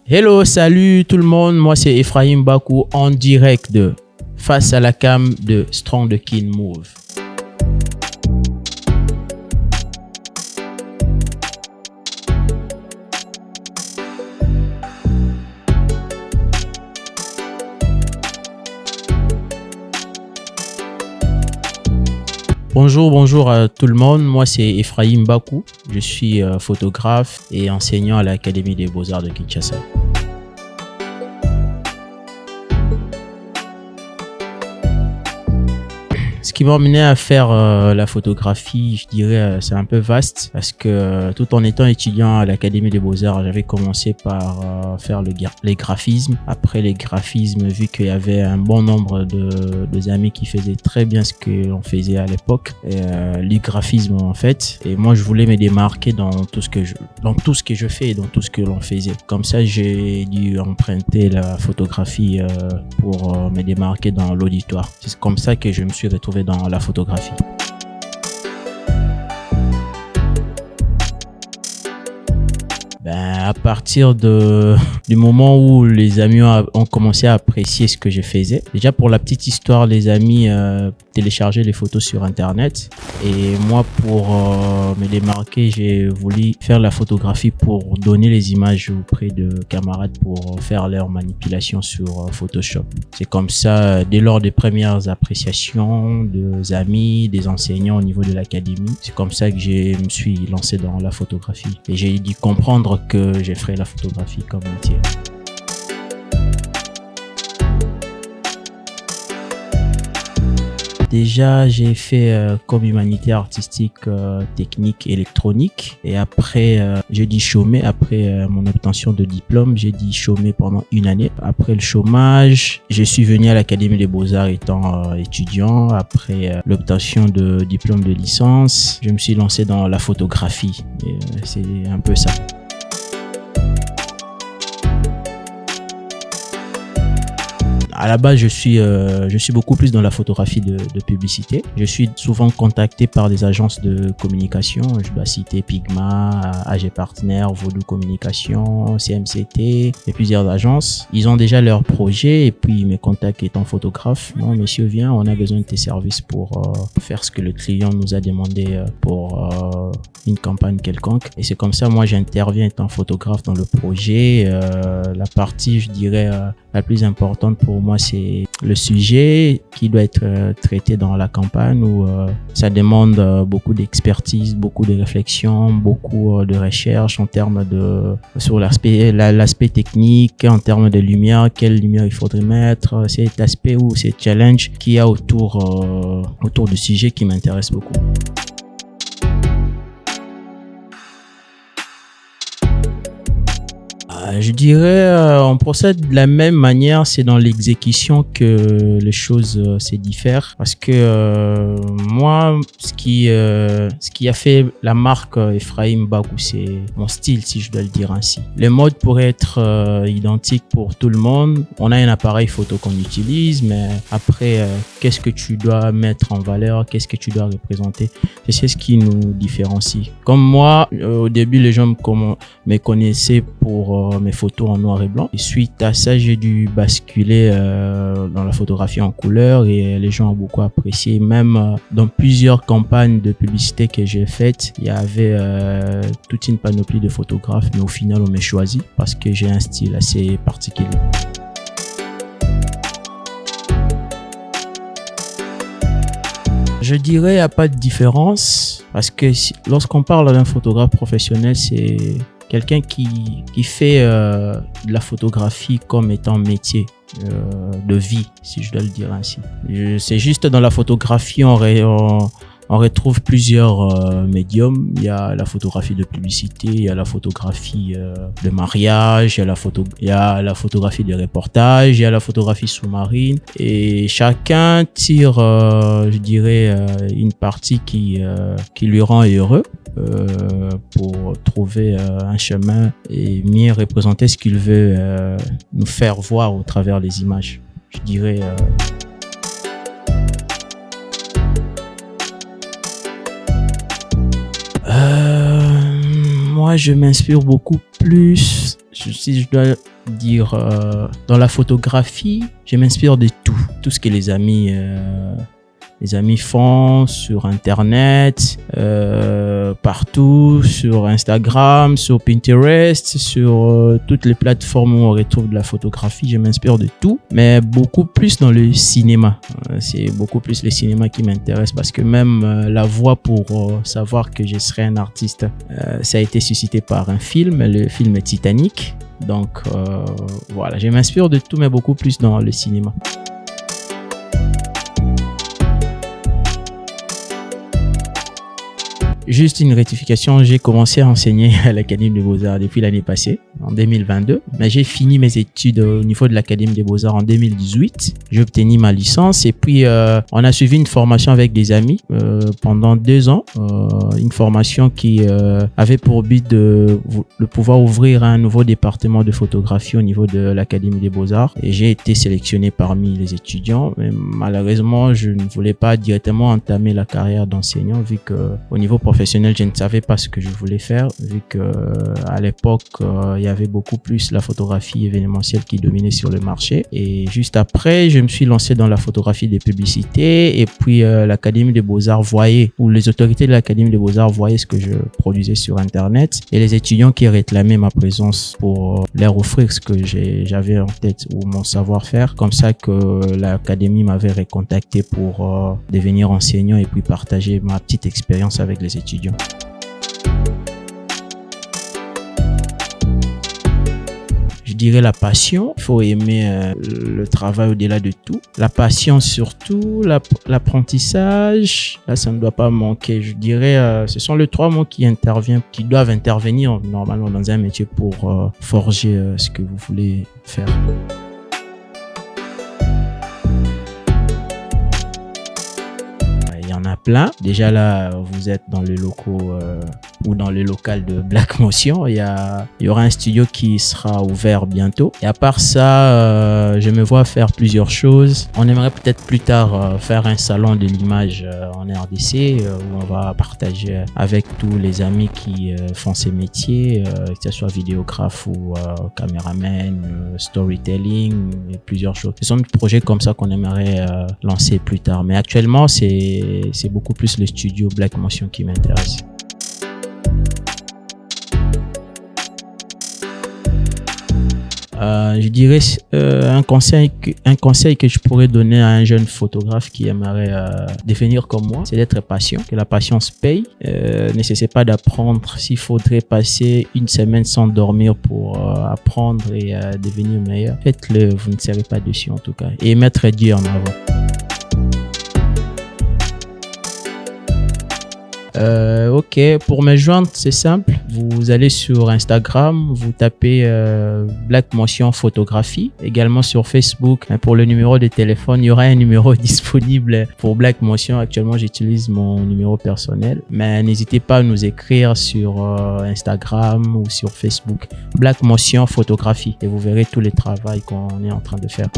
Hello, salut tout le monde, moi c'est Ephraim Bakou en direct de Face à la cam de Strong the King Move. Bonjour à tout le monde, moi c'est Ephraim Bakou, je suis photographe et enseignant à l'Académie des Beaux-Arts de Kinshasa. Ce qui m'a amené à faire la photographie, je dirais, c'est un peu vaste parce que tout en étant étudiant à l'Académie des Beaux-Arts, j'avais commencé par faire les graphismes. Après les graphismes, vu qu'il y avait un bon nombre de amis qui faisaient très bien ce que l'on faisait à l'époque, les graphismes en fait. Et moi, je voulais me démarquer dans tout ce que je fais et dans tout ce que l'on faisait. Comme ça, j'ai dû emprunter la photographie pour me démarquer dans l'auditoire. C'est comme ça que je me suis retrouvé dans la photographie. À partir du moment où les amis ont commencé à apprécier ce que je faisais. Déjà pour la petite histoire, les amis téléchargeaient les photos sur internet et moi pour me démarquer, j'ai voulu faire la photographie pour donner les images auprès de camarades pour faire leurs manipulations sur Photoshop. C'est comme ça, dès lors des premières appréciations des amis, des enseignants au niveau de l'académie, c'est comme ça que je me suis lancé dans la photographie et j'ai dû comprendre que j'ai fait la photographie comme métier. Déjà, j'ai fait comme humanitaire artistique, technique, électronique. Et après, j'ai dû chômer. Après mon obtention de diplôme, j'ai dû chômer pendant une année. Après le chômage, je suis venu à l'Académie des Beaux-Arts étant étudiant. Après l'obtention de diplôme de licence, je me suis lancé dans la photographie. Et, c'est un peu ça. À la base, je suis beaucoup plus dans la photographie de publicité. Je suis souvent contacté par des agences de communication. Je dois citer Pigma, AG Partner, Vodou Communication, CMCT et plusieurs agences. Ils ont déjà leur projet et puis ils me contactent étant photographe. Non, monsieur, viens, on a besoin de tes services pour faire ce que le client nous a demandé pour une campagne quelconque. Et c'est comme ça, moi, j'interviens étant photographe dans le projet. La partie, je dirais, la plus importante pour moi, c'est le sujet qui doit être traité dans la campagne où ça demande beaucoup d'expertise, beaucoup de réflexion, beaucoup de recherche en termes sur l'aspect technique, en termes de lumière, quelle lumière il faudrait mettre, cet aspect ou ces challenges qu'il y a autour du sujet qui m'intéresse beaucoup. Je dirais, on procède de la même manière, c'est dans l'exécution que les choses se diffèrent. Parce que moi, ce qui a fait la marque Ephraim Bakou, c'est mon style, si je dois le dire ainsi. Les modes pourraient être identiques pour tout le monde. On a un appareil photo qu'on utilise, mais après, qu'est-ce que tu dois mettre en valeur, qu'est-ce que tu dois représenter, c'est ce qui nous différencie. Comme moi, au début, les gens me connaissaient pour mes photos en noir et blanc. Et suite à ça, j'ai dû basculer dans la photographie en couleur et les gens ont beaucoup apprécié. Même dans plusieurs campagnes de publicité que j'ai faites, il y avait toute une panoplie de photographes, mais au final, on m'a choisi parce que j'ai un style assez particulier. Je dirais qu'il n'y a pas de différence parce que lorsqu'on parle d'un photographe professionnel, c'est quelqu'un qui fait de la photographie comme étant métier de vie, si je dois le dire ainsi. C'est juste dans la photographie, on retrouve plusieurs médiums. Il y a la photographie de publicité, il y a la photographie de mariage, il y a la photographie de reportage, il y a la photographie sous-marine. Et chacun tire, je dirais, une partie qui lui rend heureux. Pour trouver un chemin et mieux représenter ce qu'il veut nous faire voir au travers des images. Je dirais moi je m'inspire beaucoup plus, si je dois Dans la photographie, je m'inspire de tout. Tout ce que les amis font sur Internet, partout, sur Instagram, sur Pinterest, sur toutes les plateformes où on retrouve de la photographie. Je m'inspire de tout, mais beaucoup plus dans le cinéma. C'est beaucoup plus le cinéma qui m'intéresse parce que même la voix pour savoir que je serai un artiste, ça a été suscité par un film, le film Titanic. Donc voilà, je m'inspire de tout, mais beaucoup plus dans le cinéma. Juste une rectification, j'ai commencé à enseigner à l'Académie des Beaux-Arts depuis l'année passée, en 2022. Mais j'ai fini mes études au niveau de l'Académie des Beaux-Arts en 2018. J'ai obtenu ma licence et puis on a suivi une formation avec des amis pendant 2 ans. Une formation qui avait pour but de pouvoir ouvrir un nouveau département de photographie au niveau de l'Académie des Beaux-Arts. Et j'ai été sélectionné parmi les étudiants. Mais malheureusement, je ne voulais pas directement entamer la carrière d'enseignant vu que au niveau professionnel, je ne savais pas ce que je voulais faire vu que à l'époque il y avait beaucoup plus la photographie événementielle qui dominait sur le marché. Et juste après, je me suis lancé dans la photographie des publicités et puis l'Académie des Beaux-Arts voyait, ou les autorités de l'Académie des Beaux-Arts voyaient ce que je produisais sur Internet et les étudiants qui réclamaient ma présence pour leur offrir ce que j'avais en tête ou mon savoir-faire. Comme ça que l'Académie m'avait recontacté pour devenir enseignant et puis partager ma petite expérience avec les étudiants. Je dirais la passion. Il faut aimer le travail au-delà de tout. La passion surtout, l'apprentissage. Là, ça ne doit pas manquer. Je dirais, ce sont les 3 mots qui doivent intervenir normalement dans un métier pour forger ce que vous voulez faire. Il y en a plein. Déjà là, vous êtes dans les locaux ou dans le local de Black Motion. Il y aura un studio qui sera ouvert bientôt. Et à part ça, je me vois faire plusieurs choses. On aimerait peut-être plus tard faire un salon de l'image en RDC où on va partager avec tous les amis qui font ces métiers, que ce soit vidéographe ou caméraman, storytelling et plusieurs choses. Ce sont des projets comme ça qu'on aimerait lancer plus tard. Mais actuellement, c'est beaucoup plus le studio Black Motion qui m'intéresse. Je dirais un conseil que je pourrais donner à un jeune photographe qui aimerait devenir comme moi, c'est d'être patient, que la patience paye. N'essayez pas d'apprendre. S'il faudrait passer 1 semaine sans dormir pour apprendre et devenir meilleur, faites-le, vous ne serez pas déçus en tout cas. Et mettre Dieu en avant. Ok, pour me joindre, c'est simple. Vous allez sur Instagram, vous tapez Black Motion Photographie. Également sur Facebook. Pour le numéro de téléphone, il y aura un numéro disponible pour Black Motion. Actuellement, j'utilise mon numéro personnel. Mais n'hésitez pas à nous écrire sur Instagram ou sur Facebook. Black Motion Photographie. Et vous verrez tous les travaux qu'on est en train de faire.